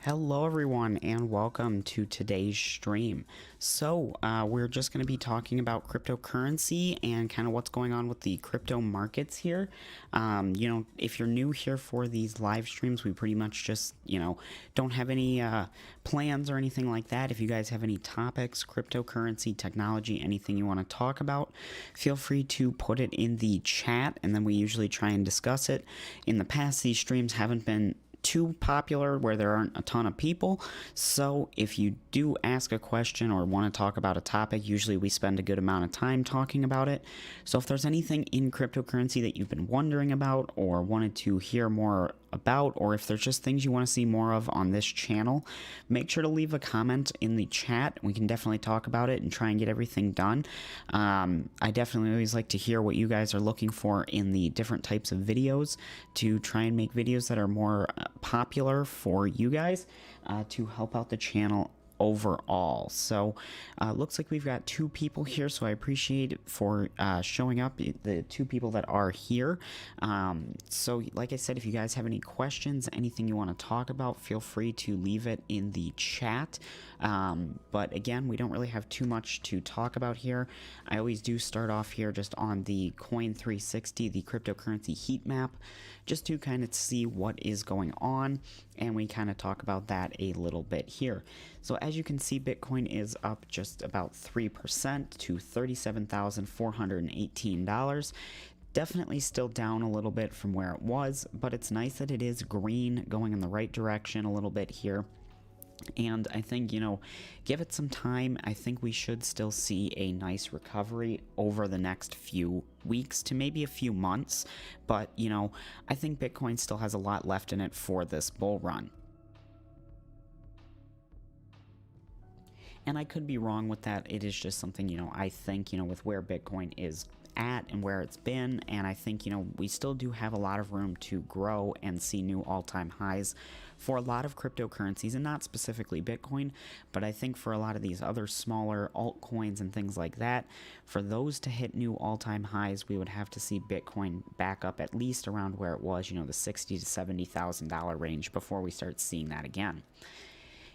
Hello everyone and welcome to today's stream. We're just going to be talking about cryptocurrency and kind of what's going on with the crypto markets here. If you're new here for these live streams, we pretty much just, don't have any plans or anything like that. If you guys have any topics, cryptocurrency, technology, anything you want to talk about, feel free to put it in the chat and then we usually try and discuss it. In the past, these streams haven't been too popular where there aren't a ton of people, so if you do ask a question or want to talk about a topic, usually we spend a good amount of time talking about it. So if there's anything in cryptocurrency that you've been wondering about or wanted to hear more about, or if there's just things you want to see more of on this channel, make sure to leave a comment in the chat. We can definitely talk about it and try and get everything done. I definitely always like to hear what you guys are looking for in the different types of videos to try and make videos that are more popular for you guys to help out the channel overall. So looks like we've got two people here, so I appreciate it for showing up, the two people that are here. So like I said, if you guys have any questions, anything you want to talk about, feel free to leave it in the chat. But again, we don't really have too much to talk about here. I always do start off here just on the Coin 360, the cryptocurrency heat map, just to kind of see what is going on, and we kind of talk about that a little bit here. So as you can see, Bitcoin is up just about 3% to $37,418. Definitely still down a little bit from where it was, but it's nice that it is green, going in the right direction a little bit here. And I think, give it some time. I think we should still see a nice recovery over the next few weeks to maybe a few months. But, I think Bitcoin still has a lot left in it for this bull run. And I could be wrong with that. It is just something, I think, with where Bitcoin is at and where it's been. And I think, we still do have a lot of room to grow and see new all-time highs for a lot of cryptocurrencies, and not specifically Bitcoin, but I think for a lot of these other smaller altcoins and things like that, for those to hit new all-time highs, we would have to see Bitcoin back up at least around where it was, the $60,000 to $70,000 range before we start seeing that again.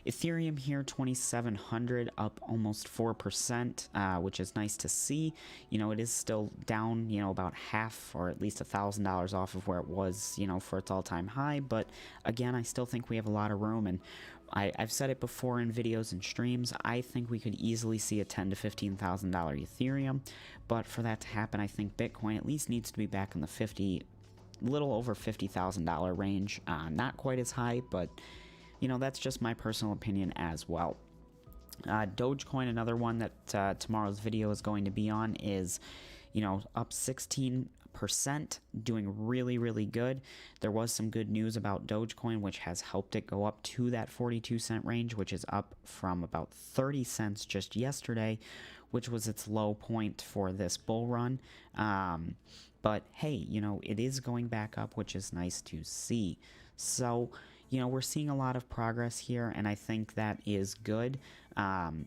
Ethereum here, 2,700, up almost 4%, which is nice to see. It is still down, about half or at least $1,000 off of where it was, for its all-time high. But again, I still think we have a lot of room, and I've said it before in videos and streams. I think we could easily see a $10,000 to $15,000 Ethereum, but for that to happen, I think Bitcoin at least needs to be back in the little over $50,000 range. Not quite as high, but that's just my personal opinion as well. Dogecoin, another one that tomorrow's video is going to be on, is, up 16%, doing really, really good. There was some good news about Dogecoin, which has helped it go up to that 42-cent range, which is up from about 30 cents just yesterday, which was its low point for this bull run. But hey, it is going back up, which is nice to see. So, we're seeing a lot of progress here, and I think that is good,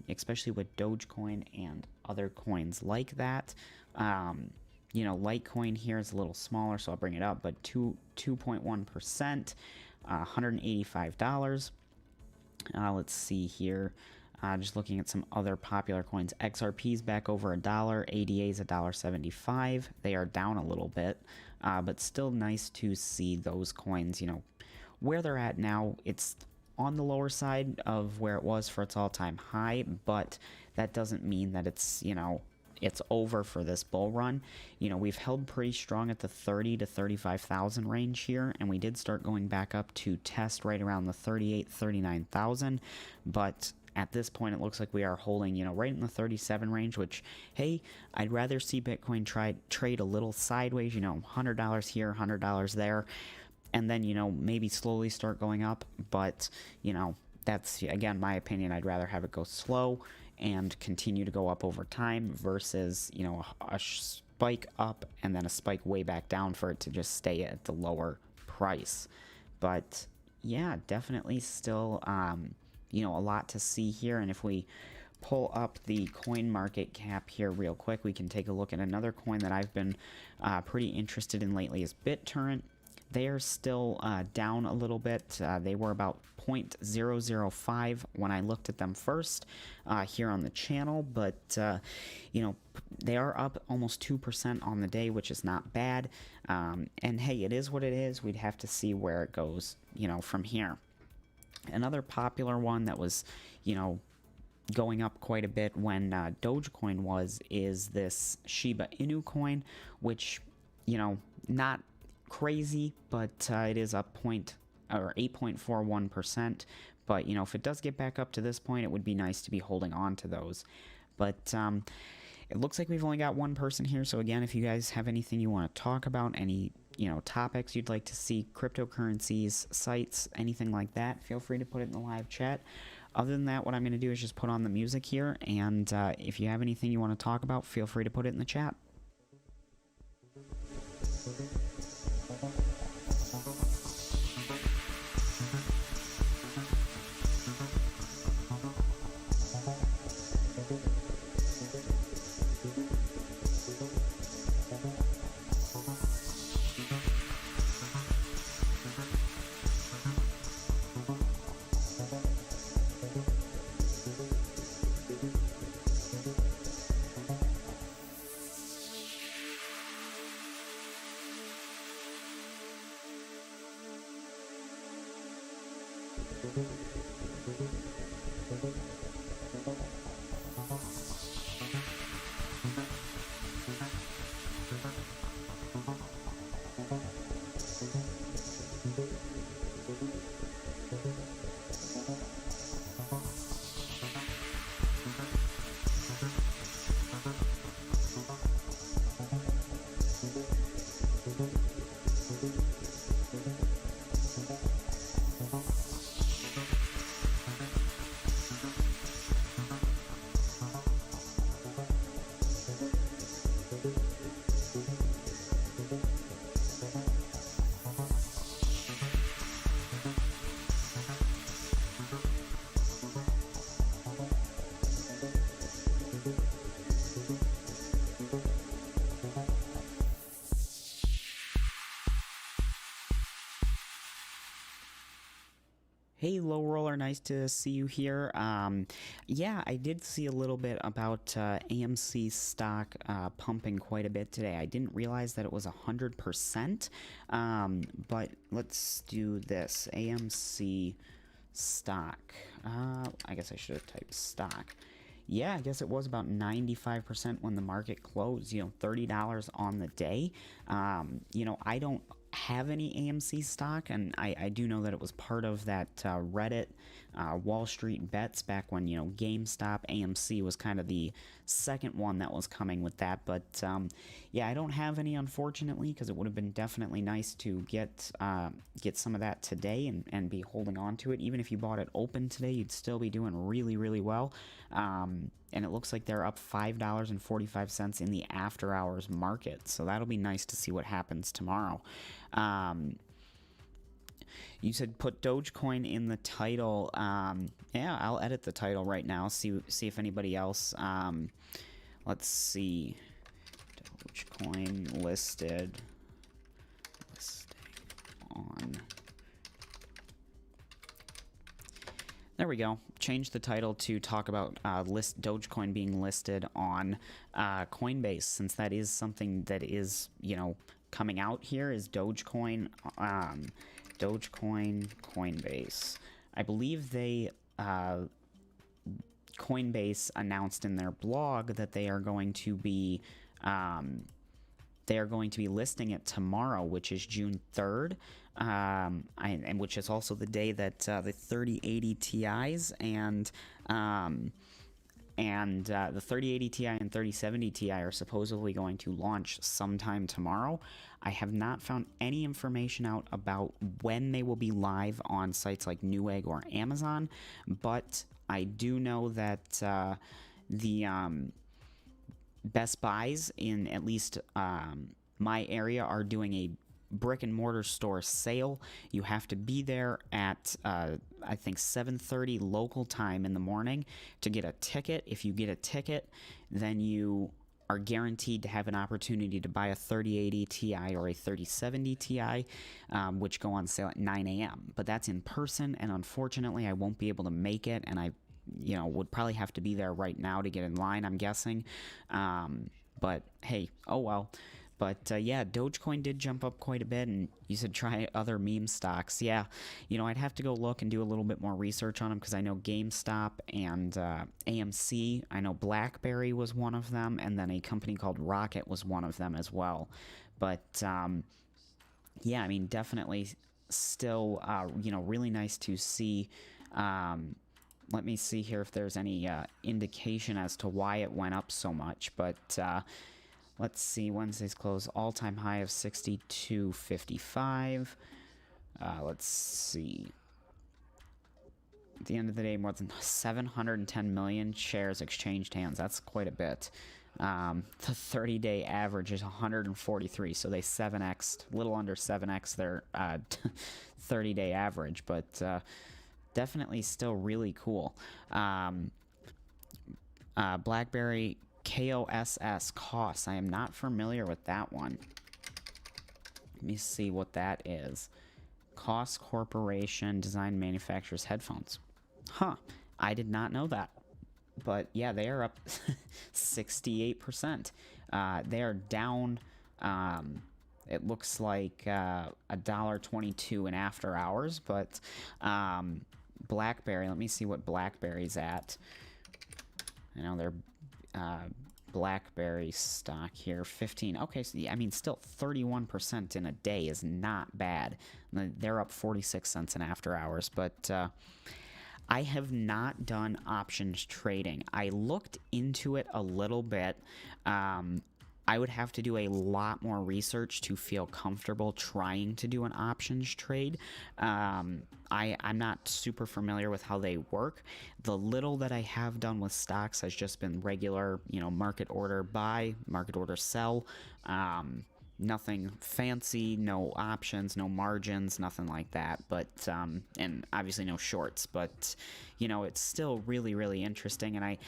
especially with Dogecoin and other coins like that. Litecoin here is a little smaller, so I'll bring it up, but 2.1%, $185. Let's see here. Just looking at some other popular coins. XRP's back over $1. ADA's $1.75. They are down a little bit, but still nice to see those coins, where they're at now. It's on the lower side of where it was for its all-time high, but that doesn't mean that it's, it's over for this bull run. We've held pretty strong at the 30 to 35,000 range here, and we did start going back up to test right around the 38, 39,000, but at this point, it looks like we are holding, right in the 37 range, which, hey, I'd rather see Bitcoin trade a little sideways, $100 here, $100 there, and then, maybe slowly start going up. But, that's, again, my opinion. I'd rather have it go slow and continue to go up over time versus, a spike up and then a spike way back down for it to just stay at the lower price. But, yeah, definitely still, a lot to see here. And if we pull up the coin market cap here real quick, we can take a look at another coin that I've been pretty interested in lately is BitTorrent. they are still down a little bit. They were about 0.005 when I looked at them first here on the channel, but you know, they are up almost 2% on the day, which is not bad. And hey, it is what it is. We'd have to see where it goes, you know, from here. Another popular one that was, you know, going up quite a bit when Dogecoin is this Shiba Inu coin, which, you know, not crazy, but it is up 8.41%. But, you know, if it does get back up to this point, it would be nice to be holding on to those. But it looks like we've only got one person here. So again, if you guys have anything you want to talk about, any, you know, topics you'd like to see, cryptocurrencies, sites, anything like that, feel free to put it in the live chat. Other than that, what I'm going to do is just put on the music here, and if you have anything you want to talk about, feel free to put it in the chat. Hey, Low Roller, nice to see you here. Yeah, I did see a little bit about AMC stock pumping quite a bit today. I didn't realize that it was 100%, but let's do this. AMC stock. I guess I should have typed stock. Yeah, I guess it was about 95% when the market closed, you know, $30 on the day. You know, I don't have any AMC stock, and I do know that it was part of that Reddit Wall Street bets back when, you know, GameStop, AMC was kind of the second one that was coming with that. But yeah, I don't have any, unfortunately, because it would have been definitely nice to get some of that today and be holding on to it. Even if you bought it open today, you'd still be doing really, really well. And it looks like they're up $5.45 in the after hours market, so that'll be nice to see what happens tomorrow. You said put Dogecoin in the title. Yeah, I'll edit the title right now. See if anybody else. Let's see. Dogecoin listing on. There we go. Change the title to talk about Dogecoin being listed on Coinbase, since that is something that is, you know, coming out here. Is Dogecoin, Coinbase. I believe they Coinbase announced in their blog that they are going to be listing it tomorrow, which is June 3rd, and which is also the day that the 3080 Ti's and the 3080 Ti and 3070 Ti are supposedly going to launch sometime tomorrow. I have not found any information out about when they will be live on sites like Newegg or Amazon, but I do know that the Best Buys in at least my area are doing a brick and mortar store sale. You have to be there at I think 7:30 local time in the morning to get a ticket. If you get a ticket, then you are guaranteed to have an opportunity to buy a 3080 Ti or a 3070 Ti, which go on sale at 9 a.m. But that's in person, and unfortunately, I won't be able to make it, and I would probably have to be there right now to get in line, I'm guessing. But hey, oh well. But yeah, Dogecoin did jump up quite a bit, and you said try other meme stocks. Yeah, I'd have to go look and do a little bit more research on them because I know GameStop and AMC. I know BlackBerry was one of them, and then a company called Rocket was one of them as well. But yeah, I mean, definitely still, really nice to see. Let me see here if there's any indication as to why it went up so much, but let's see, Wednesday's close, all-time high of 62.55. Let's see. At the end of the day, more than 710 million shares exchanged hands. That's quite a bit. The 30-day average is 143, so they 7x'd, a little under 7x their 30-day average, but definitely still really cool. BlackBerry KOSS, costs. I am not familiar with that one. Let me see what that is. Koss Corporation design manufactures headphones. Huh. I did not know that. But yeah, they are up 68%. They are down, it looks like $1.22 in after hours, but BlackBerry, let me see what BlackBerry's at. I know they're BlackBerry stock here, 15. Okay, so yeah, I mean, still 31% in a day is not bad. They're up 46 cents in after hours, but I have not done options trading. I looked into it a little bit. I would have to do a lot more research to feel comfortable trying to do an options trade. I'm not super familiar with how they work. The little that I have done with stocks has just been regular, market order buy, market order sell. Nothing fancy, no options, no margins, nothing like that. But and obviously no shorts. But it's still really, really interesting. And I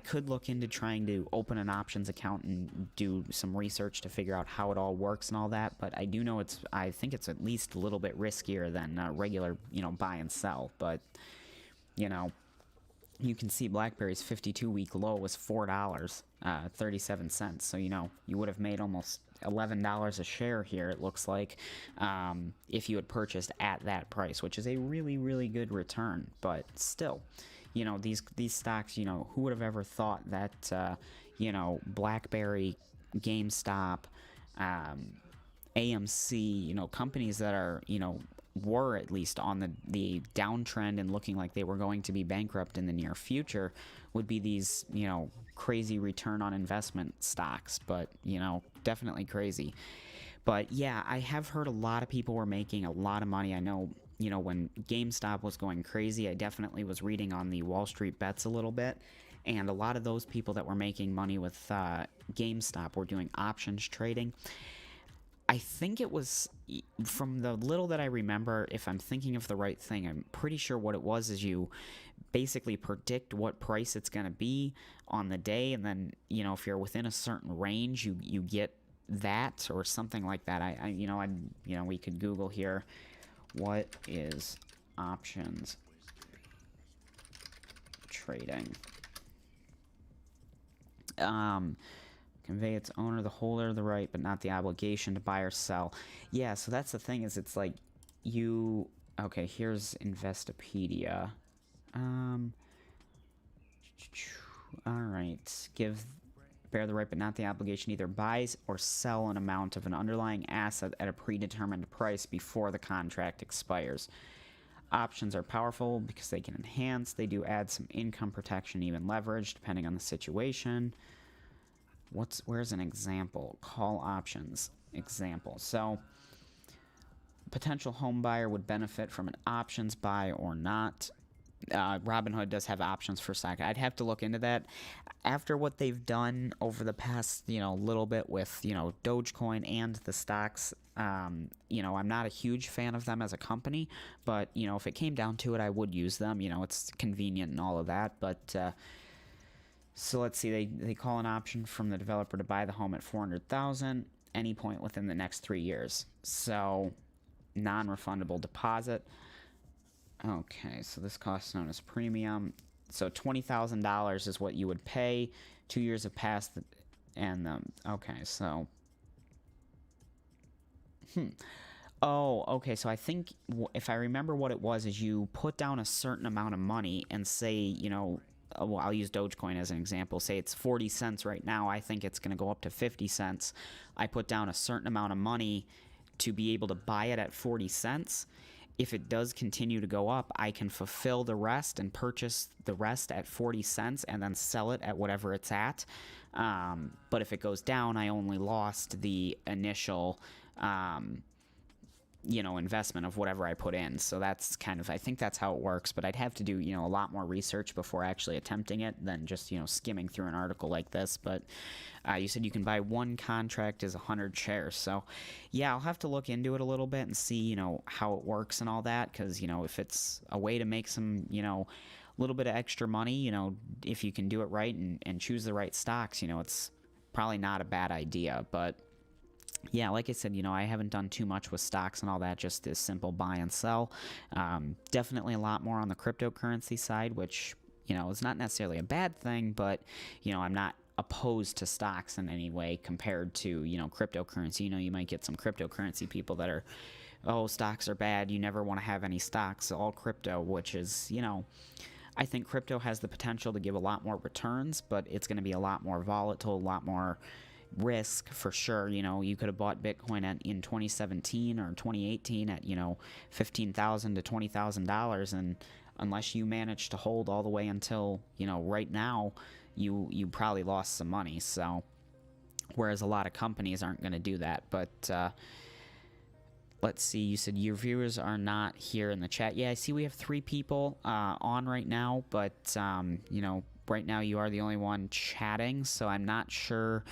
could look into trying to open an options account and do some research to figure out how it all works and all that. But I do know I think it's at least a little bit riskier than regular, buy and sell. But you can see BlackBerry's 52-week low was $4.37. So, you would have made almost $11 a share here, it looks like, if you had purchased at that price, which is a really, really good return. But still, these stocks, who would have ever thought that, BlackBerry, GameStop, AMC, companies that are, were at least on the downtrend and looking like they were going to be bankrupt in the near future would be these, crazy return on investment stocks. But, definitely crazy. But yeah, I have heard a lot of people were making a lot of money. I know, when GameStop was going crazy, I definitely was reading on the Wall Street Bets a little bit. And a lot of those people that were making money with GameStop were doing options trading. I think it was, from the little that I remember, if I'm thinking of the right thing, I'm pretty sure what it was is you basically predict what price it's going to be on the day, and then, if you're within a certain range, you get that or something like that. We could Google here, what is options trading? Convey its owner, the holder, the right, but not the obligation to buy or sell. Yeah, so that's the thing, is it's like okay, here's Investopedia. Alright, bear the right but not the obligation, either buys or sell an amount of an underlying asset at a predetermined price before the contract expires. Options are powerful because they can enhance, they do add some income protection, even leverage, depending on the situation. Where's an example? Call options example. So, potential home buyer would benefit from an options buy or not. Robinhood does have options for stock. I'd have to look into that. After what they've done over the past, little bit with, Dogecoin and the stocks, I'm not a huge fan of them as a company, but, if it came down to it, I would use them. It's convenient and all of that, but, So let's see, they call an option from the developer to buy the home at 400,000 any point within the next 3 years. So non-refundable deposit. Okay, so this cost known as premium. So $20,000 is what you would pay. 2 years have passed, and okay, so oh, okay, so I think if I remember what it was, is you put down a certain amount of money and say, you know, well, I'll use Dogecoin as an example. Say it's 40 cents right now. I think it's going to go up to 50 cents. I put down a certain amount of money to be able to buy it at 40 cents. If it does continue to go up, I can fulfill the rest and purchase the rest at 40 cents and then sell it at whatever it's at. But if it goes down, I only lost the initial you know, investment of whatever I put in. So that's kind of, I think that's how it works, but I'd have to do, you know, a lot more research before actually attempting it than just, you know, skimming through an article like this. But you said you can buy one contract as 100 shares. So yeah, I'll have to look into it a little bit and see, you know, how it works and all that. Cause, you know, if it's a way to make some, you know, a little bit of extra money, you know, if you can do it right and choose the right stocks, you know, it's probably not a bad idea. But yeah, like I said, you know, I haven't done too much with stocks and all that, just this simple buy and sell. Definitely a lot more on the cryptocurrency side, which, you know, is not necessarily a bad thing, but, you know, I'm not opposed to stocks in any way compared to, you know, cryptocurrency. You know, you might get some cryptocurrency people that are, oh, stocks are bad, you never want to have any stocks, all crypto, which is, you know, I think crypto has the potential to give a lot more returns, but it's going to be a lot more volatile, a lot more risk for sure. You know, you could have bought Bitcoin in 2017 or 2018 at, you know, $15,000 to $20,000, and unless you manage to hold all the way until, you know, right now, you probably lost some money. So whereas a lot of companies aren't going to do that. But let's see, you said your viewers are not here in the chat. Yeah, I see we have 3 people on right now, but you know, right now you are the only one chatting, so I'm not sure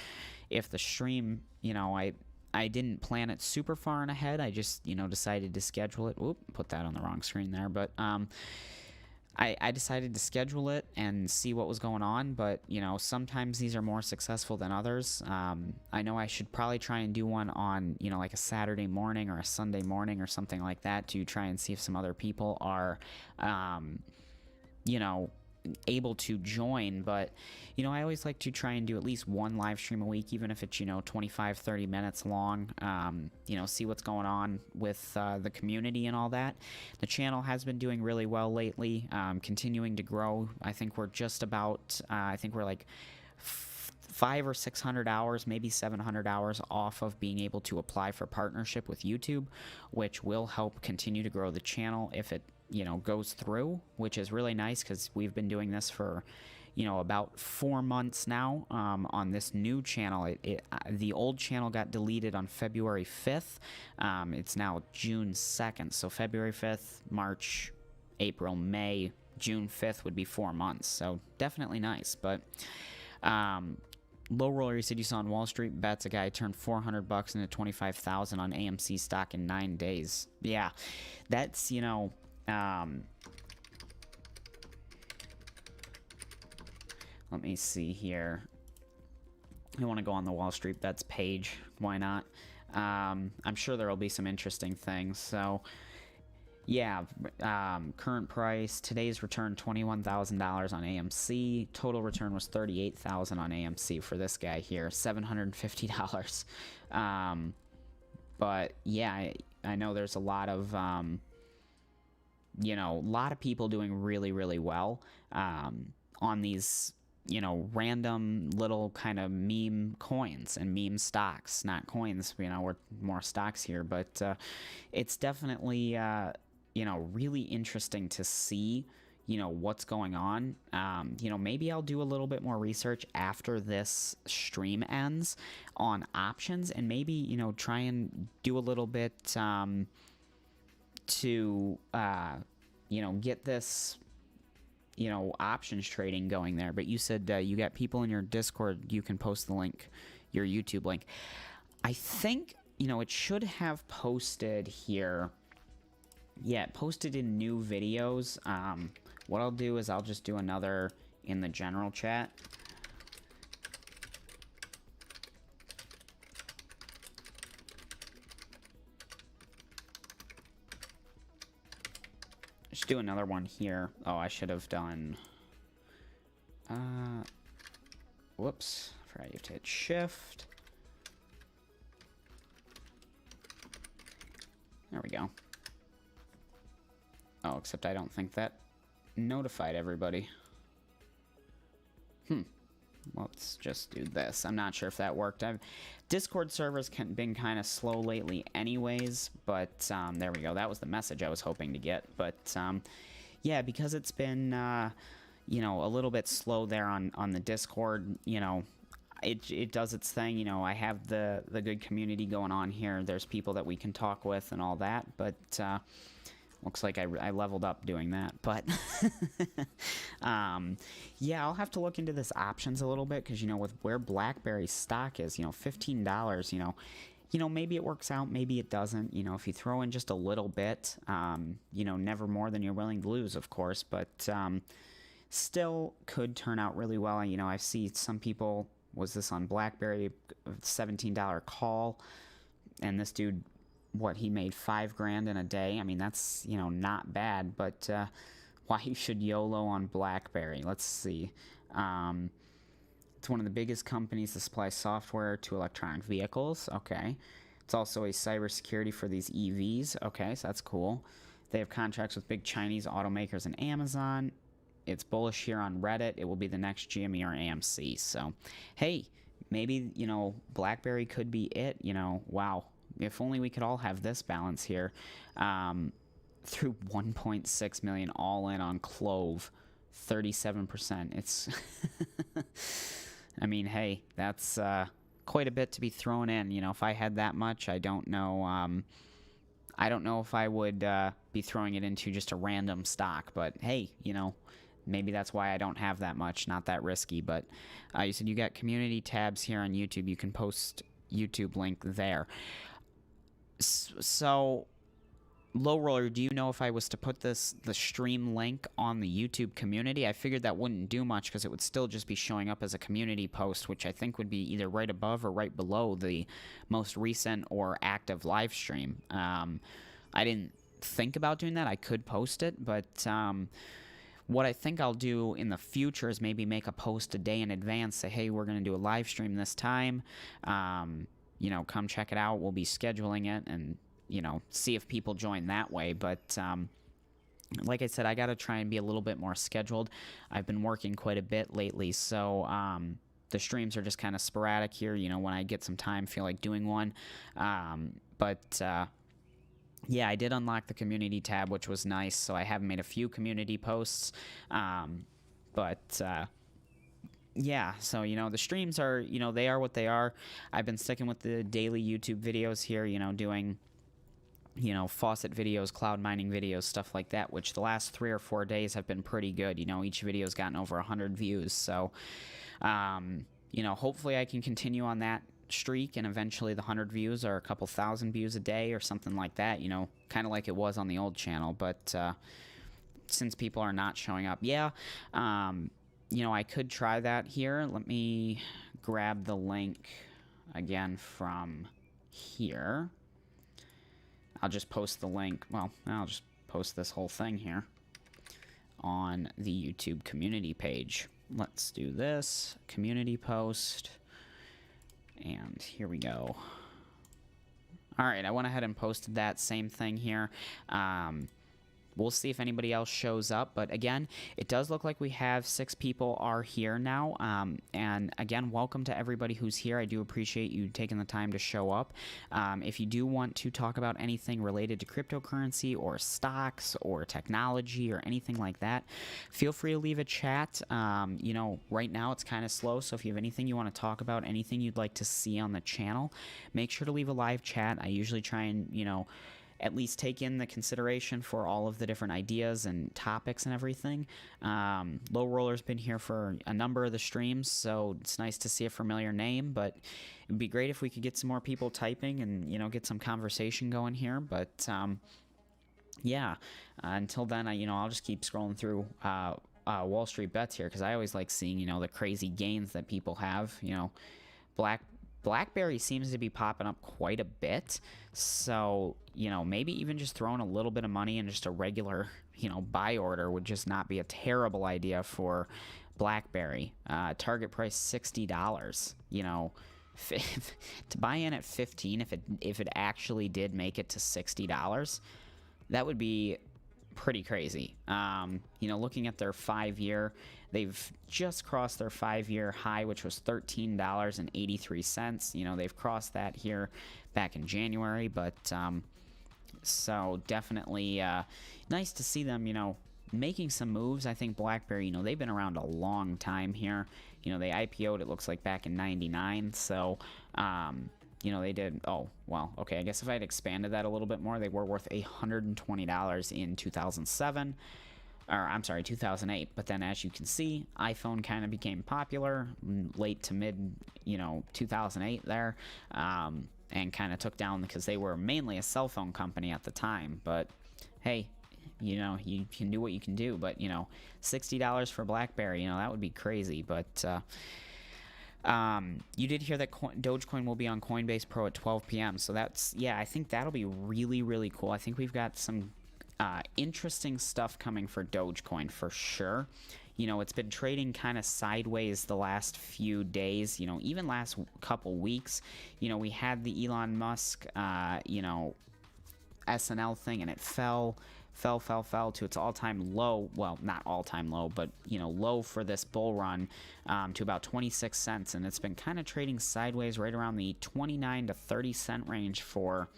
if the stream, you know, I didn't plan it super far in ahead. I just, you know, decided to schedule it. Whoop, put that on the wrong screen there. But I decided to schedule it and see what was going on. But, you know, sometimes these are more successful than others. I know I should probably try and do one on, you know, like a Saturday morning or a Sunday morning or something like that to try and see if some other people are, you know, able to join. But, you know, I always like to try and do at least one live stream a week, even if it's, you know, 25-30 minutes long. You know, see what's going on with the community and all that. The channel has been doing really well lately, continuing to grow. I think we're just about I think we're like 500 or 600 hours, maybe 700 hours off of being able to apply for partnership with YouTube, which will help continue to grow the channel if it, you know, goes through, which is really nice because we've been doing this for, you know, about 4 months now on this new channel. The old channel got deleted on February 5th. It's now June 2nd, so February 5th, March, April, May, June 5th would be 4 months, so definitely nice. But Low Roller, you said you saw on Wall Street Bets a guy turned $400 into 25,000 on AMC stock in 9 days. Yeah, that's, you know, let me see here. I want to go on the Wall Street Bets page. Why not? I'm sure there will be some interesting things. So, yeah, current price, today's return $21,000 on AMC. Total return was $38,000 on AMC for this guy here, $750. But yeah, I know there's a lot of you know, a lot of people doing really, really well on these, you know, random little kind of meme coins and meme stocks, not coins, you know, we're more stocks here, but it's definitely, you know, really interesting to see, you know, what's going on. You know, maybe I'll do a little bit more research after this stream ends on options, and maybe, you know, try and do a little bit to, you know, get this, you know, options trading going there. But you said you got people in your Discord, you can post the link, your YouTube link. I think, you know, it should have posted here. Yeah, it posted in new videos. What I'll do is I'll just do another in the general chat. Just do another one here. Oh, I should have done... whoops. I forgot you have to hit shift. There we go. Oh, except I don't think that notified everybody. Let's just do this. I'm not sure if that worked. Discord servers been kind of slow lately anyways, but there we go. That was the message I was hoping to get. But yeah, because it's been you know, a little bit slow there on the Discord, you know, it does its thing. You know, I have the good community going on here. There's people that we can talk with and all that, but looks like I leveled up doing that. But yeah, I'll have to look into this options a little bit, because, you know, with where BlackBerry stock is, you know, $15, you know, maybe it works out, maybe it doesn't. You know, if you throw in just a little bit, you know, never more than you're willing to lose, of course, but still could turn out really well. You know, I see some people, was this on BlackBerry, $17 call, and this dude, what, he made $5 grand in a day. I mean, that's, you know, not bad, but why you should YOLO on BlackBerry? Let's see. It's one of the biggest companies to supply software to electronic vehicles. Okay. It's also a cybersecurity for these EVs. Okay, so that's cool. They have contracts with big Chinese automakers and Amazon. It's bullish here on Reddit. It will be the next GME or AMC. So, hey, maybe, you know, BlackBerry could be it. You know, wow. If only we could all have this balance here. Through 1.6 million all in on Clove, 37%. It's, I mean, hey, that's quite a bit to be thrown in. You know, if I had that much, I don't know. I don't know if I would be throwing it into just a random stock. But hey, you know, maybe that's why I don't have that much. Not that risky. But you said you got community tabs here on YouTube. You can post YouTube link there. So, Low Roller, do you know if I was to put the stream link on the YouTube community? I figured that wouldn't do much, because it would still just be showing up as a community post, which I think would be either right above or right below the most recent or active live stream. I didn't think about doing that. I could post it, but what I think I'll do in the future is maybe make a post a day in advance, say, hey, we're going to do a live stream this time. You know, come check it out. We'll be scheduling it, and, you know, see if people join that way. But like I said, I got to try and be a little bit more scheduled. I've been working quite a bit lately, so the streams are just kind of sporadic here. You know, when I get some time, feel like doing one. But yeah, I did unlock the community tab, which was nice. So I have made a few community posts. But yeah, so, you know, the streams are, you know, they are what they are. I've been sticking with the daily YouTube videos here, you know, doing, you know, faucet videos, cloud mining videos, stuff like that, which the last 3 or 4 days have been pretty good. You know, each video's gotten over 100 views. So, you know, hopefully I can continue on that streak, and eventually the 100 views are a couple thousand views a day or something like that, you know, kind of like it was on the old channel. But since people are not showing up, yeah, you know, I could try that here. Let me grab the link again from here. I'll just post the link. Well, I'll just post this whole thing here on the YouTube community page. Let's do this. Community post. And here we go. All right, I went ahead and posted that same thing here. We'll see if anybody else shows up. But again, it does look like we have 6 people are here now. And again, welcome to everybody who's here. I do appreciate you taking the time to show up. If you do want to talk about anything related to cryptocurrency or stocks or technology or anything like that, feel free to leave a chat. You know, right now it's kind of slow. So if you have anything you want to talk about, anything you'd like to see on the channel, make sure to leave a live chat. I usually try and, you know, at least take in the consideration for all of the different ideas and topics and everything. Low Roller's been here for a number of the streams, so it's nice to see a familiar name, but it'd be great if we could get some more people typing and, you know, get some conversation going here. But yeah, until then, you know, I'll just keep scrolling through Wall Street Bets here, because I always like seeing, you know, the crazy gains that people have. You know, BlackBerry seems to be popping up quite a bit. So, maybe even just throwing a little bit of money in just a regular, buy order would just not be a terrible idea for BlackBerry. Target price $60. To buy in at 15, if it actually did make it to $60, that would be pretty crazy. Looking at their 5-year, they've just crossed their 5-year high, which was $13.83. They've crossed that here back in January, but so definitely nice to see them, making some moves. I think BlackBerry, they've been around a long time here. They IPO'd, it looks like, back in 99, so they did, oh, well, okay, I guess if I had expanded that a little bit more, they were worth $120 in 2007, or I'm sorry, 2008, but then as you can see, iPhone kind of became popular late to mid, 2008 there, and kind of took down because they were mainly a cell phone company at the time, but hey, you can do what you can do, but, $60 for BlackBerry, that would be crazy, but, you did hear that Dogecoin will be on Coinbase Pro at 12 p.m. So that's, yeah, I think that'll be really, really cool. I think we've got some interesting stuff coming for Dogecoin for sure. It's been trading kind of sideways the last few days, even last couple weeks. We had the Elon Musk, SNL thing, and it fell to its all-time low. Well, not all-time low, but low for this bull run, to about 26 cents, and it's been kind of trading sideways right around the 29 to 30 cent range for,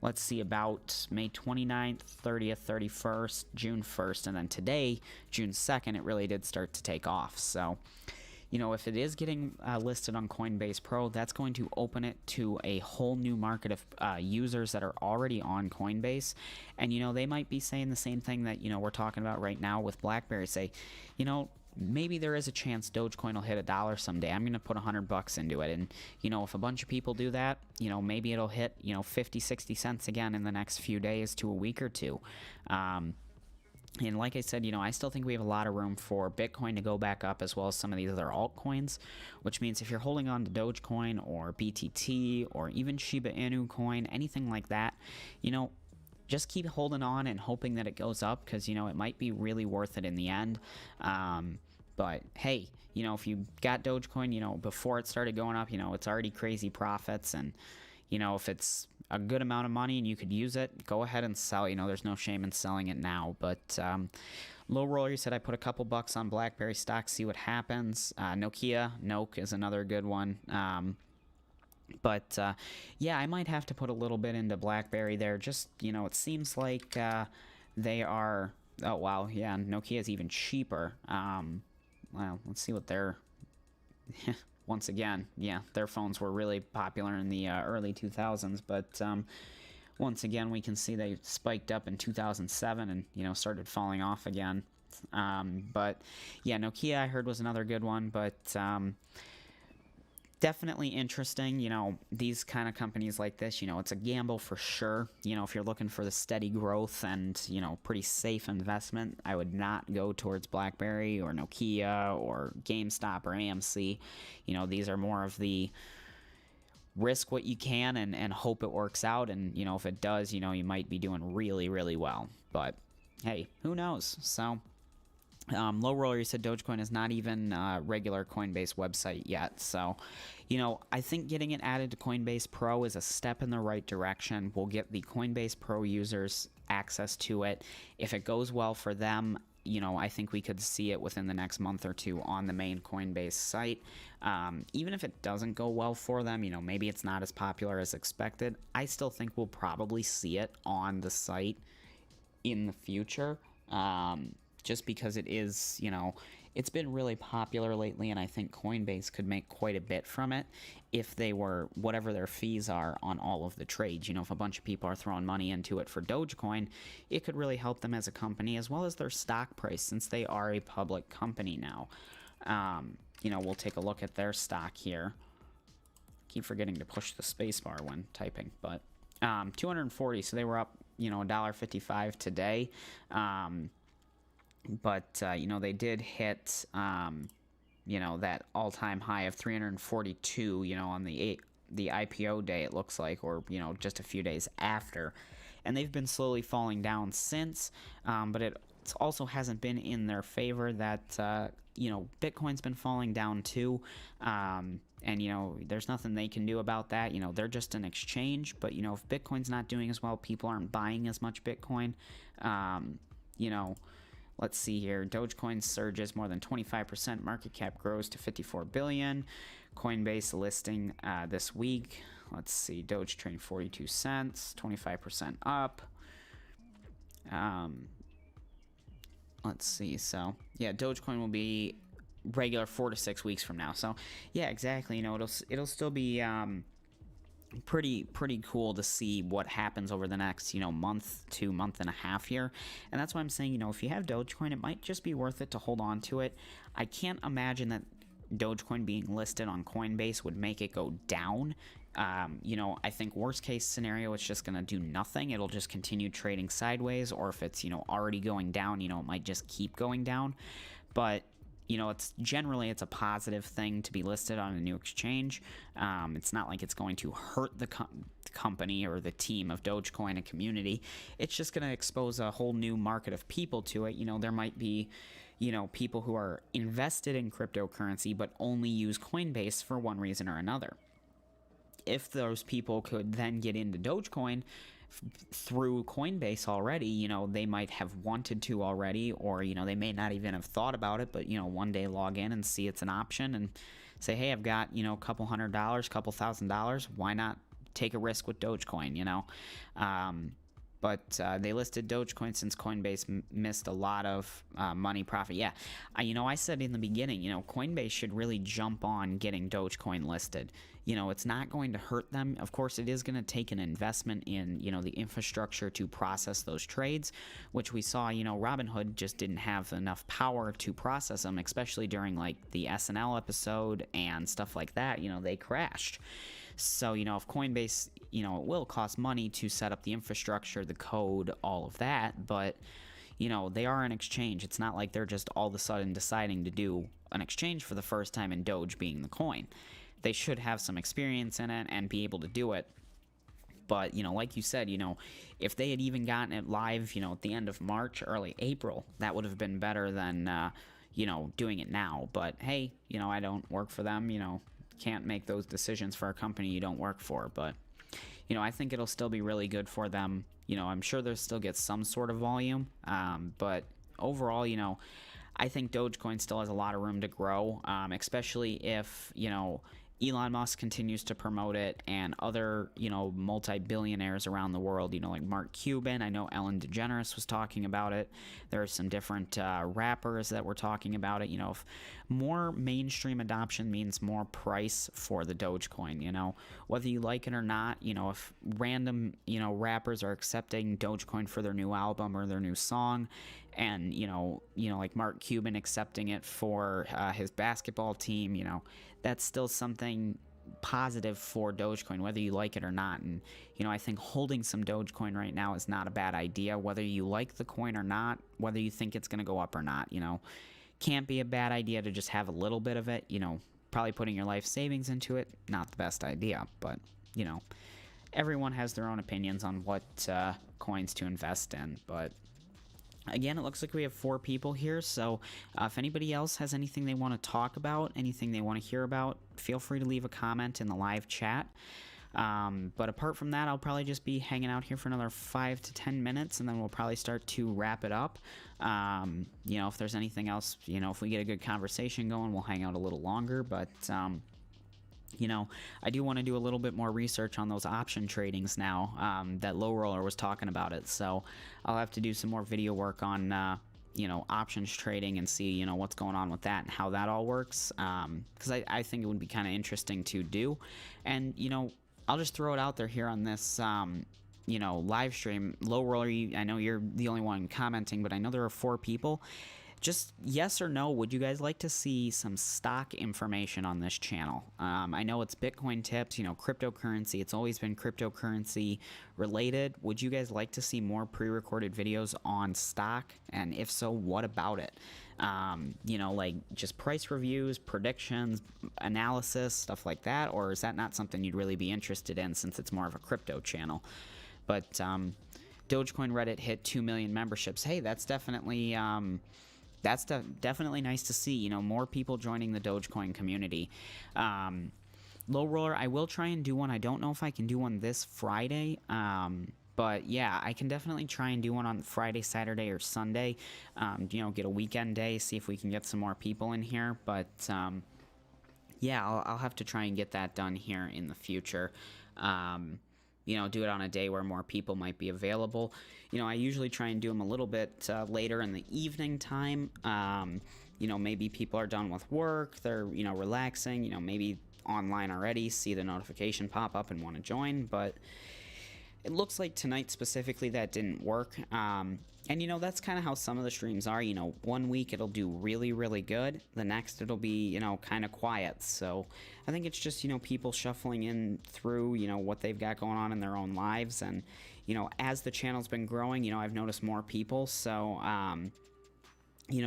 let's see, about May 29th, 30th, 31st, June 1st, and then today, June 2nd, it really did start to take off. So if it is getting listed on Coinbase Pro, that's going to open it to a whole new market of users that are already on Coinbase. And, they might be saying the same thing that, we're talking about right now with BlackBerry. Say, maybe there is a chance Dogecoin will hit $1 someday. I'm going to put $100 into it. And, if a bunch of people do that, maybe it'll hit, 50, 60 cents again in the next few days to a week or two. And like I said, I still think we have a lot of room for Bitcoin to go back up, as well as some of these other altcoins, which means if you're holding on to Dogecoin or BTT or even Shiba Inu coin, anything like that, just keep holding on and hoping that it goes up, because, it might be really worth it in the end. But hey, if you got Dogecoin, before it started going up, it's already crazy profits, and if it's a good amount of money and you could use it, go ahead and sell. There's no shame in selling it now. But Low Roller said I put a couple bucks on BlackBerry stock, see what happens. Noke is another good one. But yeah, I might have to put a little bit into BlackBerry there. Just, it seems like they are... Oh, wow, yeah, Nokia is even cheaper. Well, let's see what they're... Once again, yeah, their phones were really popular in the early 2000s, but once again, we can see they spiked up in 2007 and, started falling off again. But yeah, Nokia, I heard, was another good one, but definitely interesting. These kind of companies like this, it's a gamble for sure. If you're looking for the steady growth and, pretty safe investment, I would not go towards BlackBerry or Nokia or GameStop or AMC. These are more of the risk what you can and hope it works out. And, if it does, you might be doing really, really well. But hey, who knows? So... Low Roller said Dogecoin is not even a regular Coinbase website yet. So, I think getting it added to Coinbase Pro is a step in the right direction. We'll get the Coinbase Pro users access to it. If it goes well for them, I think we could see it within the next month or two on the main Coinbase site. Even if it doesn't go well for them, maybe it's not as popular as expected, I still think we'll probably see it on the site in the future. Just because it is, it's been really popular lately, and I think Coinbase could make quite a bit from it if they were, whatever their fees are on all of the trades. If a bunch of people are throwing money into it for Dogecoin, it could really help them as a company, as well as their stock price, since they are a public company now. We'll take a look at their stock here. Keep forgetting to push the spacebar when typing, but 240, so they were up, $1.55 today. But, they did hit, that all-time high of 342, on the the IPO day, it looks like, or just a few days after, and they've been slowly falling down since. But it also hasn't been in their favor that Bitcoin's been falling down too. And there's nothing they can do about that. They're just an exchange, but if Bitcoin's not doing as well, people aren't buying as much Bitcoin. Let's see here. Dogecoin surges more than 25%. Market cap grows to 54 billion. Coinbase listing this week. Let's see. Doge trading 42 cents, 25% up. Let's see. So yeah, Dogecoin will be regular 4 to 6 weeks from now. So yeah, exactly. It'll still be pretty cool to see what happens over the next month to month and a half here. And that's why I'm saying if you have Dogecoin, it might just be worth it to hold on to it. I can't imagine that Dogecoin being listed on Coinbase would make it go down. I think worst case scenario, it's just gonna do nothing. It'll just continue trading sideways, or if it's already going down, it might just keep going down. But it's generally a positive thing to be listed on a new exchange. It's not like it's going to hurt the company or the team of Dogecoin and community. It's just going to expose a whole new market of people to it. There might be people who are invested in cryptocurrency but only use Coinbase for one reason or another. If those people could then get into Dogecoin through Coinbase already, they might have wanted to already, or they may not even have thought about it, but one day log in and see it's an option and say, hey, I've got a couple $100, couple $1,000, why not take a risk with Dogecoin? But they listed Dogecoin since Coinbase missed a lot of money profit. Yeah, I said in the beginning, Coinbase should really jump on getting Dogecoin listed. It's not going to hurt them. Of course, it is going to take an investment in, the infrastructure to process those trades, which we saw, Robinhood just didn't have enough power to process them, especially during like the SNL episode and stuff like that. They crashed. So, if Coinbase, it will cost money to set up the infrastructure, the code, all of that, but, they are an exchange. It's not like they're just all of a sudden deciding to do an exchange for the first time in Doge being the coin. They should have some experience in it and be able to do it. But, like you said, if they had even gotten it live, at the end of March, early April, that would have been better than, doing it now. But, hey, I don't work for them, can't make those decisions for a company you don't work for. But I think it'll still be really good for them. I'm sure they'll still get some sort of volume, but overall, I think Dogecoin still has a lot of room to grow, especially if Elon Musk continues to promote it, and other, multi-billionaires around the world, like Mark Cuban. I know Ellen DeGeneres was talking about it. There are some different rappers that were talking about it. If more mainstream adoption means more price for the Dogecoin, whether you like it or not, if random, rappers are accepting Dogecoin for their new album or their new song, and, like Mark Cuban accepting it for his basketball team, that's still something positive for Dogecoin, whether you like it or not. And, I think holding some Dogecoin right now is not a bad idea, whether you like the coin or not, whether you think it's going to go up or not, can't be a bad idea to just have a little bit of it, probably putting your life savings into it, not the best idea, but, everyone has their own opinions on what coins to invest in. But again, it looks like we have 4 people here, so if anybody else has anything they want to talk about, anything they want to hear about, feel free to leave a comment in the live chat. But apart from that, I'll probably just be hanging out here for another 5 to 10 minutes, and then we'll probably start to wrap it up. If there's anything else, if we get a good conversation going, we'll hang out a little longer, but I do want to do a little bit more research on those option tradings now, that Low Roller was talking about it. So I'll have to do some more video work on, options trading and see, what's going on with that and how that all works. Because I think it would be kind of interesting to do. And, I'll just throw it out there here on this, live stream. Low Roller, I know you're the only one commenting, but I know there are 4 people. just yes or no, would you guys like to see some stock information on this channel? I know it's Bitcoin tips, cryptocurrency. It's always been cryptocurrency related. Would you guys like to see more pre-recorded videos on stock? And if so, what about it? Like just price reviews, predictions, analysis, stuff like that? Or is that not something you'd really be interested in since it's more of a crypto channel? But Dogecoin Reddit hit 2 million memberships. Hey, that's definitely definitely nice to see. More people joining the Dogecoin community. Low Roller, I will try and do one. I don't know if I can do one this Friday. But yeah, I can definitely try and do one on Friday, Saturday, or Sunday. Get a weekend day, see if we can get some more people in here. But yeah, I'll have to try and get that done here in the future. Do it on a day where more people might be available. I usually try and do them a little bit later in the evening time. Maybe people are done with work, they're, relaxing, maybe online already, see the notification pop up and want to join, but it looks like tonight specifically that didn't work. And that's kind of how some of the streams are. One week it'll do really, really good. The next it'll be, kind of quiet. So I think it's just, people shuffling in through, what they've got going on in their own lives. And, as the channel's been growing, I've noticed more people. So,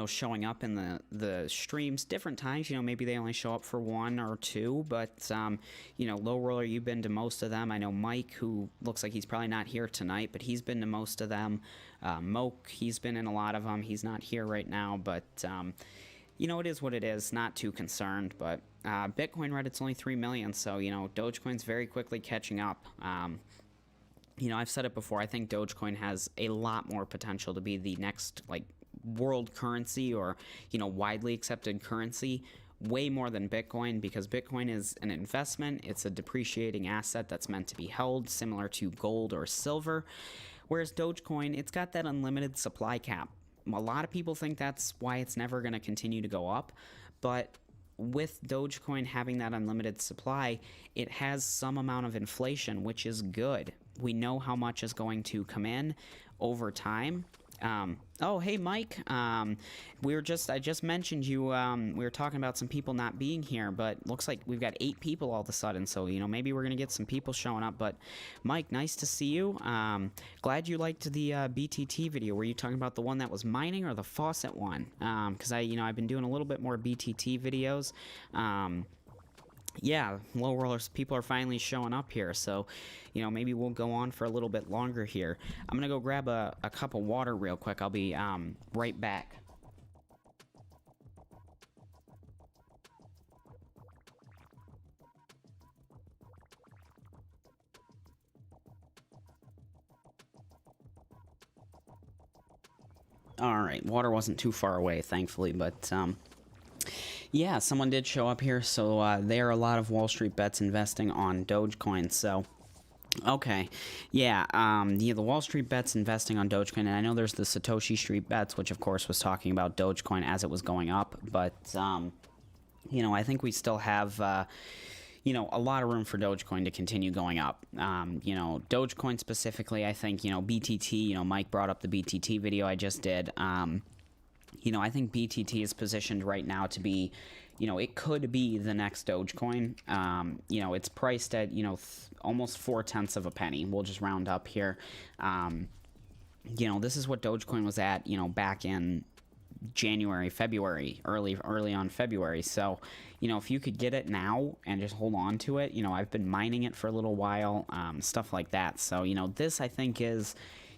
showing up in the streams different times. Maybe they only show up for one or two, but Low Roller, you've been to most of them. I know Mike, who looks like he's probably not here tonight, but he's been to most of them. Moke, he's been in a lot of them. He's not here right now, but it is what it is. Not too concerned, but Bitcoin Reddit's only 3 million, so Dogecoin's very quickly catching up. I've said it before. I think Dogecoin has a lot more potential to be the next world currency or widely accepted currency, way more than Bitcoin, because Bitcoin is an investment. It's a depreciating asset that's meant to be held, similar to gold or silver, whereas Dogecoin, it's got that unlimited supply cap. A lot of people think that's why it's never going to continue to go up, but with Dogecoin having that unlimited supply, it has some amount of inflation, which is good. We know how much is going to come in over time. Oh, hey, Mike. I just mentioned you. We were talking about some people not being here, but looks like we've got 8 people all of a sudden. So, maybe we're going to get some people showing up. But, Mike, nice to see you. Glad you liked the BTT video. Were you talking about the one that was mining or the faucet one? Because I've been doing a little bit more BTT videos. Yeah, Low Rollers, people are finally showing up here, so, maybe we'll go on for a little bit longer here. I'm gonna go grab a cup of water real quick. I'll be right back. Alright, water wasn't too far away, thankfully, but, yeah, someone did show up here, so there are a lot of Wall Street bets investing on Dogecoin, so okay, yeah, the Wall Street bets investing on Dogecoin, and I know there's the Satoshi Street bets, which of course was talking about Dogecoin as it was going up, but, I think we still have, a lot of room for Dogecoin to continue going up. Dogecoin specifically, I think, BTT, Mike brought up the BTT video I just did. I think BTT is positioned right now to be, it could be the next Dogecoin. It's priced at, almost 4/10 of a penny. We'll just round up here. This is what Dogecoin was at, back in January, February, early on February. So, if you could get it now and just hold on to it, I've been mining it for a little while, stuff like that. So, this I think is,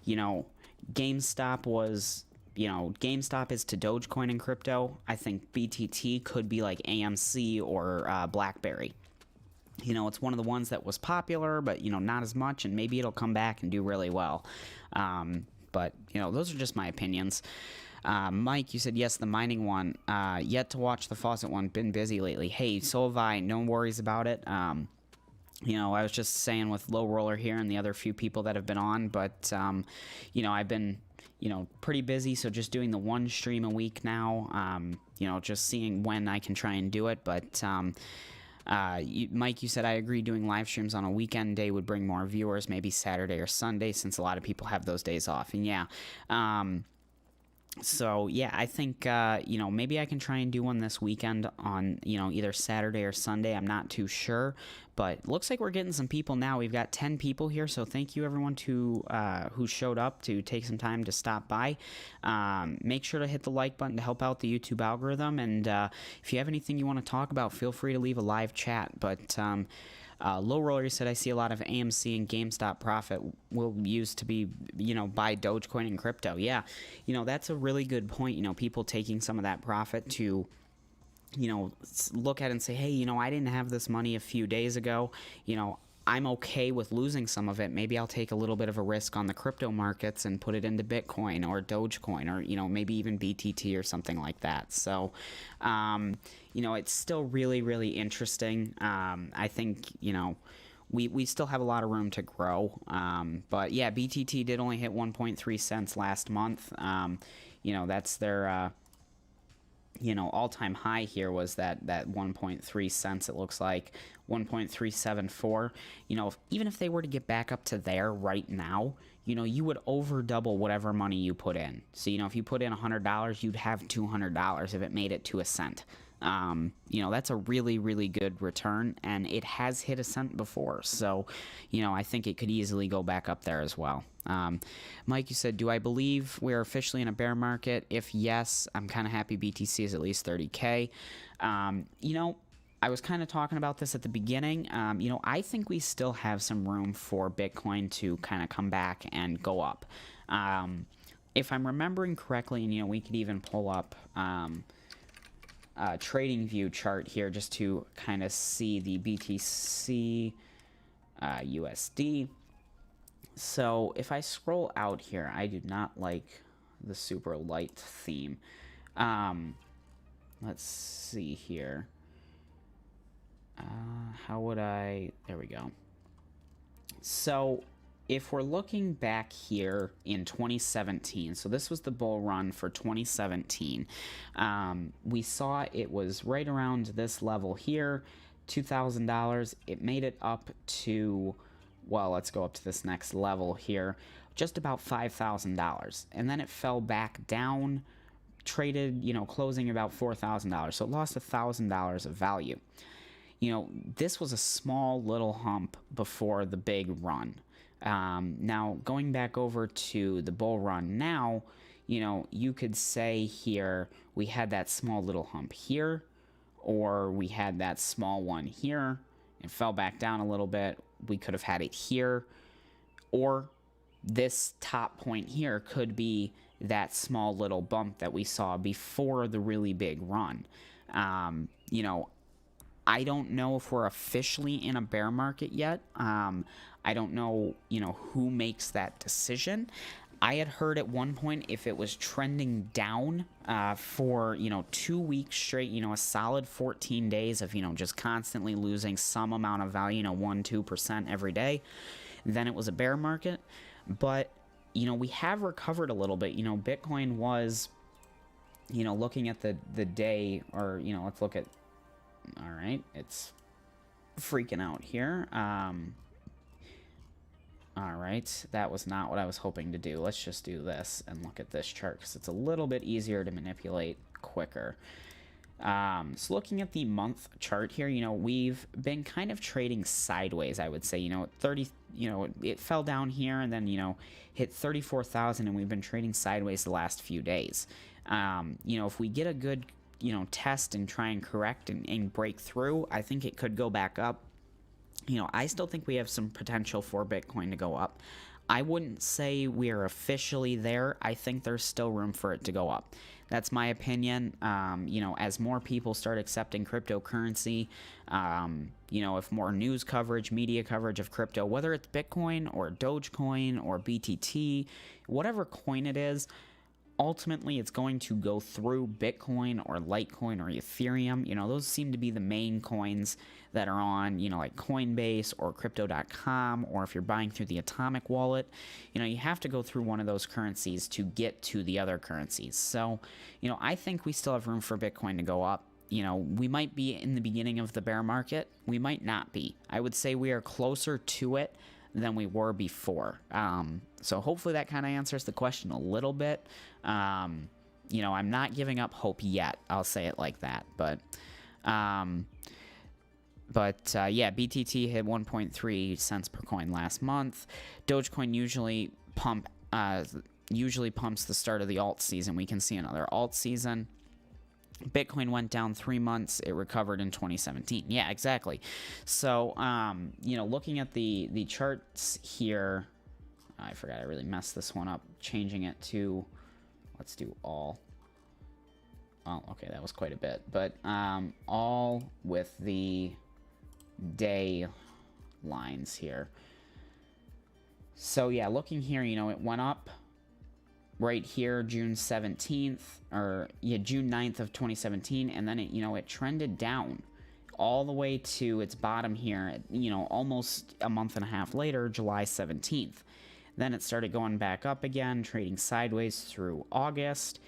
GameStop was... GameStop is to Dogecoin in crypto. I think BTT could be like AMC or BlackBerry. It's one of the ones that was popular, but, not as much, and maybe it'll come back and do really well. But, those are just my opinions. Mike, you said, yes, the mining one. Yet to watch the faucet one. Been busy lately. Hey, so have I. No worries about it. I was just saying with Low Roller here and the other few people that have been on, but, I've been... pretty busy, so just doing the one stream a week now, just seeing when I can try and do it, but, Mike, you said, I agree, doing live streams on a weekend day would bring more viewers, maybe Saturday or Sunday, since a lot of people have those days off, and yeah, So yeah, I think maybe I can try and do one this weekend on either Saturday or Sunday. I'm not too sure, but looks like we're getting some people now. We've got 10 people here, so thank you everyone who showed up to take some time to stop by. Make sure to hit the like button to help out the YouTube algorithm, and if you have anything you want to talk about, feel free to leave a live chat. But Low Roller said, I see a lot of AMC and GameStop profit will use to be, buy Dogecoin and crypto. Yeah, that's a really good point. People taking some of that profit to, look at it and say, hey, I didn't have this money a few days ago. I'm okay with losing some of it. Maybe I'll take a little bit of a risk on the crypto markets and put it into Bitcoin or Dogecoin or, maybe even BTT or something like that. So, it's still really, really interesting. I think, we still have a lot of room to grow. But yeah, BTT did only hit 1.3 cents last month. That's their all-time high here was that 1.3 cents. It looks like 1.374. Even if they were to get back up to there right now, you would over double whatever money you put in. So if you put in $100, you'd have $200 if it made it to a cent. That's a really, really good return, and it has hit a cent before. So, I think it could easily go back up there as well. Mike, you said, do I believe we're officially in a bear market? If yes, I'm kind of happy BTC is at least 30K. I was kind of talking about this at the beginning. I think we still have some room for Bitcoin to kind of come back and go up. If I'm remembering correctly, and, we could even pull up trading view chart here just to kind of see the BTC USD. So if I scroll out here, I do not like the super light theme. Let's see here. How would I... There we go. So if we're looking back here in 2017, so this was the bull run for 2017, we saw it was right around this level here, $2,000. It made it up to, well, let's go up to this next level here, just about $5,000. And then it fell back down, traded, closing about $4,000. So it lost $1,000 of value. This was a small little hump before the big run. Now, going back over to the bull run now, you could say here we had that small little hump here, or we had that small one here and fell back down a little bit. We could have had it here, or this top point here could be that small little bump that we saw before the really big run. I don't know if we're officially in a bear market yet. I don't know, who makes that decision. I had heard at one point if it was trending down for, 2 weeks straight, a solid 14 days of, just constantly losing some amount of value, 1-2% every day, then it was a bear market. But, we have recovered a little bit. Bitcoin was, looking at the day, or, let's look at, all right, it's freaking out here. All right, that was not what I was hoping to do. Let's just do this and look at this chart because it's a little bit easier to manipulate quicker. So looking at the month chart here, we've been kind of trading sideways, I would say. 30, it fell down here and then, hit 34,000, and we've been trading sideways the last few days. If we get a good, test and try and correct and break through, I think it could go back up. I still think we have some potential for Bitcoin to go up. I wouldn't say we are officially there. I think there's still room for it to go up. That's my opinion. As more people start accepting cryptocurrency, if more news coverage, media coverage of crypto, whether it's Bitcoin or Dogecoin or BTT, whatever coin it is, ultimately it's going to go through Bitcoin or Litecoin or Ethereum. Those seem to be the main coins that are on, like Coinbase or crypto.com, or if you're buying through the Atomic wallet, you have to go through one of those currencies to get to the other currencies. So, I think we still have room for Bitcoin to go up. We might be in the beginning of the bear market. We might not be. I would say we are closer to it than we were before. So hopefully that kind of answers the question a little bit. I'm not giving up hope yet. I'll say it like that. Um, yeah, BTT hit 1.3 cents per coin last month. Dogecoin usually pumps the start of the alt season. We can see another alt season. Bitcoin went down 3 months. It recovered in 2017. Yeah, exactly. So, looking at the charts here, I forgot I really messed this one up, changing it to, let's do all. Oh, okay, that was quite a bit. But all with the day lines here. So, yeah, looking here, it went up right here June 17th, or yeah, June 9th of 2017, and then it trended down all the way to its bottom here, almost a month and a half later, July 17th. Then it started going back up again, trading sideways through August,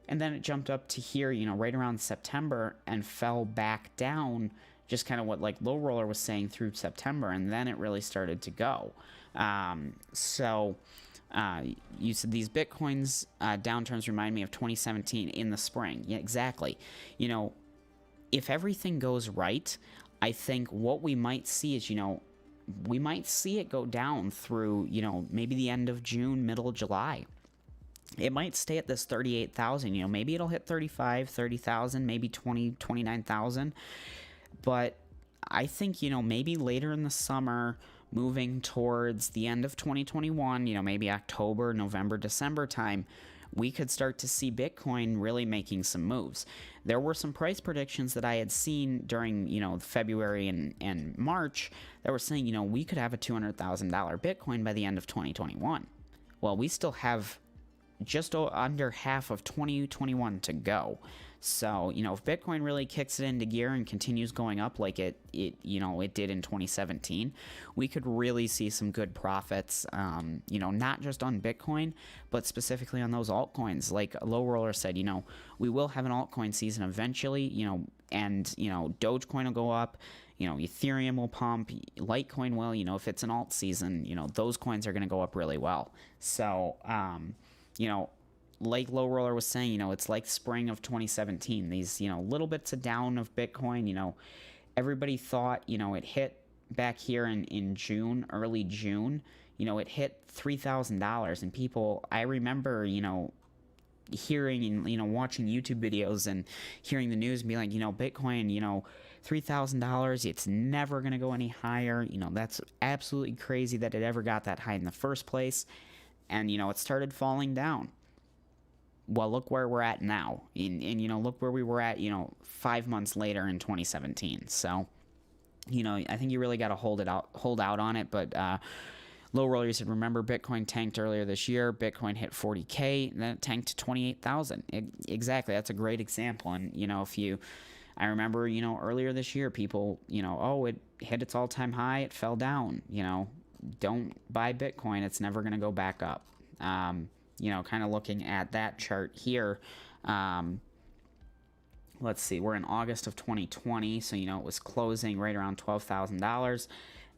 and then it jumped up to here, right around September, and fell back down, just kind of what like Low Roller was saying, through September, and then it really started to go. You said these Bitcoins downturns remind me of 2017 in the spring. Yeah, exactly. If everything goes right, I think what we might see is, we might see it go down through, maybe the end of June, middle of July. It might stay at this 38,000, maybe it'll hit 35, 30,000, maybe 20, 29,000. But I think, maybe later in the summer, moving towards the end of 2021, maybe October, November, December time, we could start to see Bitcoin really making some moves. There were some price predictions that I had seen during, February and March that were saying, we could have a $200,000 Bitcoin by the end of 2021. Well, we still have just under half of 2021 to go. So, if Bitcoin really kicks it into gear and continues going up like it did in 2017, we could really see some good profits, not just on Bitcoin, but specifically on those altcoins. Like Low Roller said, we will have an altcoin season eventually, and, Dogecoin will go up, Ethereum will pump, Litecoin will, if it's an alt season, those coins are going to go up really well. So, like Low Roller was saying, it's like spring of 2017. These, little bits of down of Bitcoin, everybody thought, it hit back here in June, early June, it hit $3,000. And people, I remember, hearing and, watching YouTube videos and hearing the news and be like, Bitcoin, $3,000, it's never going to go any higher. That's absolutely crazy that it ever got that high in the first place. And, it started falling down. Well, look where we're at now, and look where we were at, 5 months later in 2017. So, I think you really got to hold out on it. But Low Roller said, remember, Bitcoin tanked earlier this year. Bitcoin hit 40K, and then it tanked to 28,000. Exactly, that's a great example. And I remember, earlier this year, people, it hit its all-time high, it fell down. Don't buy Bitcoin; it's never going to go back up. Kind of looking at that chart here, let's see, we're in August of 2020, so, it was closing right around $12,000.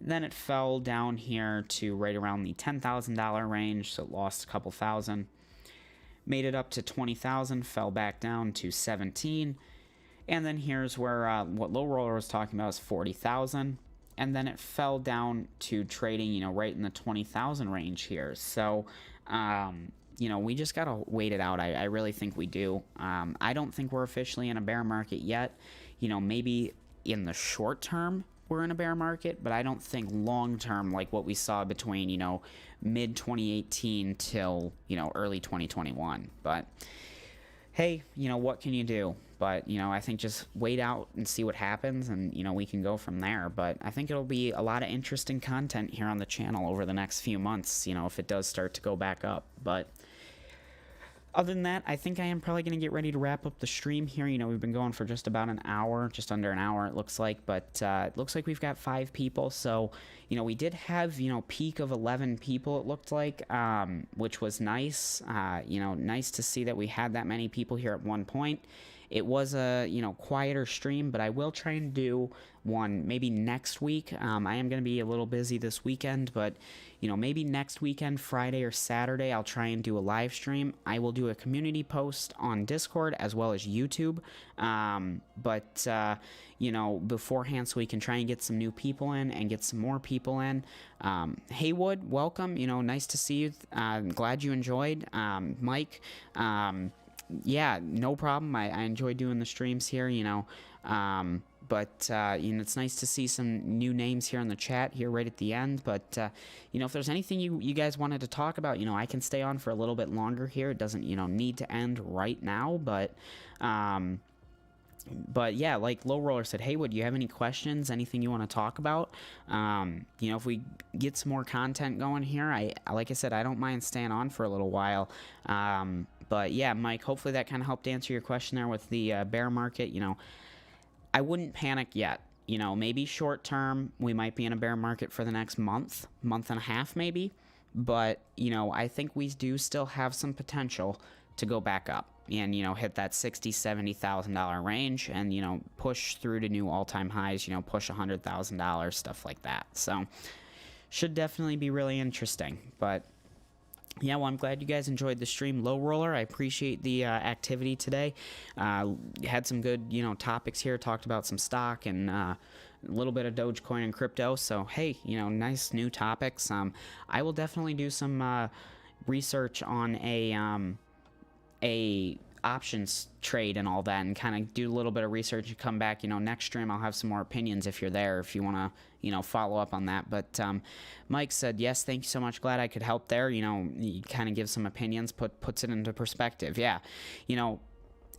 Then it fell down here to right around the $10,000 range, so it lost a couple thousand. Made it up to 20,000, fell back down to 17. And then here's where what Low Roller was talking about is 40,000. And then it fell down to trading, right in the 20,000 range here. So, we just got to wait it out. I really think we do. I don't think we're officially in a bear market yet. Maybe in the short term we're in a bear market, but I don't think long term, like what we saw between, mid 2018 till, early 2021. But hey, what can you do? But, I think just wait out and see what happens, and, we can go from there. But I think it'll be a lot of interesting content here on the channel over the next few months, if it does start to go back up. But other than that, I think I am probably going to get ready to wrap up the stream here. We've been going for just about an hour, just under an hour, it looks like. But it looks like we've got 5 people. So, we did have, peak of 11 people, it looked like, which was nice. Nice to see that we had that many people here at one point. it was a, quieter stream, but I will try and do one maybe next week. I am going to be a little busy this weekend, but maybe next weekend, Friday or Saturday, I'll try and do a live stream. I will do a community post on Discord as well as YouTube. Beforehand, so we can try and get some new people in and get some more people in. Haywood, welcome. Nice to see you. Glad you enjoyed. Mike, yeah, no problem. I enjoy doing the streams here, it's nice to see some new names here in the chat here right at the end. But, if there's anything you guys wanted to talk about, I can stay on for a little bit longer here. It doesn't, need to end right now, but yeah, like Low Roller said, Haywood, do you have any questions, anything you want to talk about? If we get some more content going here, like I said, I don't mind staying on for a little while. But yeah, Mike, hopefully that kind of helped answer your question there with the bear market. I wouldn't panic yet. Maybe short term, we might be in a bear market for the next month and a half maybe. But, I think we do still have some potential to go back up and, hit that $60,000, $70,000 range and, push through to new all-time highs, push $100,000, stuff like that. So, should definitely be really interesting. But yeah, well, I'm glad you guys enjoyed the stream. Low Roller, I appreciate the activity today. Had some good, topics here. Talked about some stock and a little bit of Dogecoin and crypto. So, hey, nice new topics. I will definitely do some research on a options trade and all that, and kind of do a little bit of research and come back. Next stream I'll have some more opinions if you're there, if you want to follow up on that. But Mike said, yes, thank you so much, glad I could help there. You kind of give some opinions, puts it into perspective. Yeah,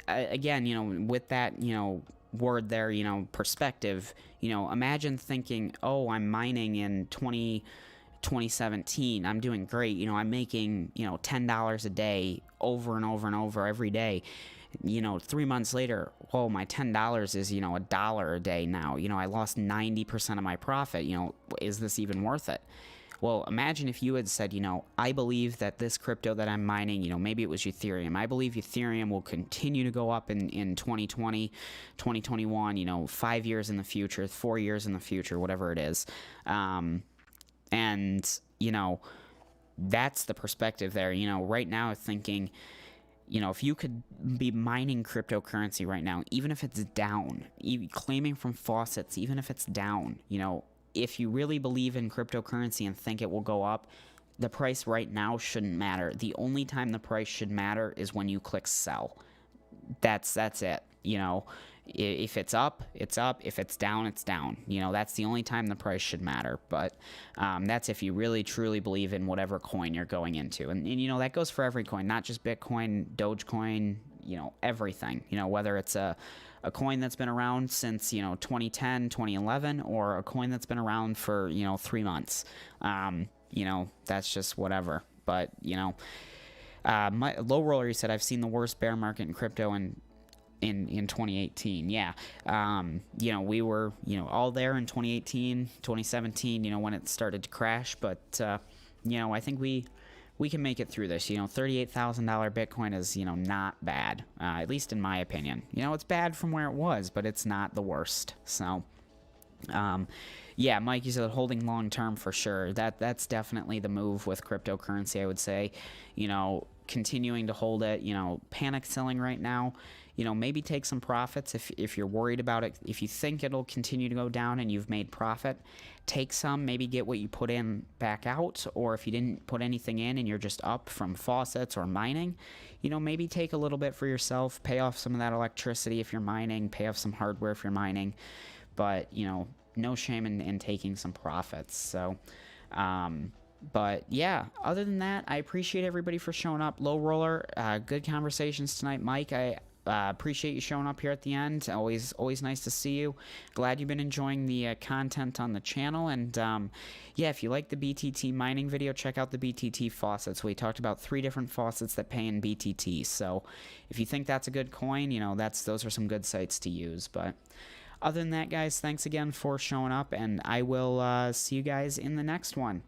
again, with that word there, perspective, imagine thinking, oh, I'm mining in 2017, I'm doing great, I'm making, $10 a day over and over and over every day. 3 months later, whoa, my $10 is, $1 a day now. I lost 90% of my profit. Is this even worth it? Well, imagine if you had said, I believe that this crypto that I'm mining, maybe it was Ethereum. I believe Ethereum will continue to go up in 2020, 2021, 5 years in the future, 4 years in the future, whatever it is. That's the perspective there. Right now thinking, if you could be mining cryptocurrency right now, even if it's down, claiming from faucets, even if it's down, if you really believe in cryptocurrency and think it will go up, the price right now shouldn't matter. The only time the price should matter is when you click sell. That's it. If it's up, it's up. If it's down, it's down. That's the only time the price should matter. But that's if you really, truly believe in whatever coin you're going into. And that goes for every coin, not just Bitcoin, Dogecoin, everything. Whether it's a coin that's been around since, 2010, 2011, or a coin that's been around for, 3 months. That's just whatever. But, my Low Roller, he said, I've seen the worst bear market in crypto in 2018. Yeah. We were, all there in 2018, 2017, when it started to crash. But, I think we can make it through this. $38,000 Bitcoin is, not bad, at least in my opinion. It's bad from where it was, but it's not the worst. So, yeah, Mike, you said holding long term for sure. That's definitely the move with cryptocurrency, I would say. Continuing to hold it, panic selling right now. Maybe take some profits if you're worried about it. If you think it'll continue to go down and you've made profit, take some, maybe get what you put in back out. Or if you didn't put anything in and you're just up from faucets or mining, maybe take a little bit for yourself, pay off some of that electricity if you're mining, pay off some hardware if you're mining. But, no shame in taking some profits. So, but yeah, other than that, I appreciate everybody for showing up. Low Roller, good conversations tonight. Mike, I appreciate you showing up here at the end. Always nice to see you. Glad you've been enjoying the content on the channel. And yeah, if you like the BTT mining video, check out the BTT faucets. We talked about 3 different faucets that pay in BTT. So if you think that's a good coin, those are some good sites to use. But other than that, guys, thanks again for showing up, and I will see you guys in the next one.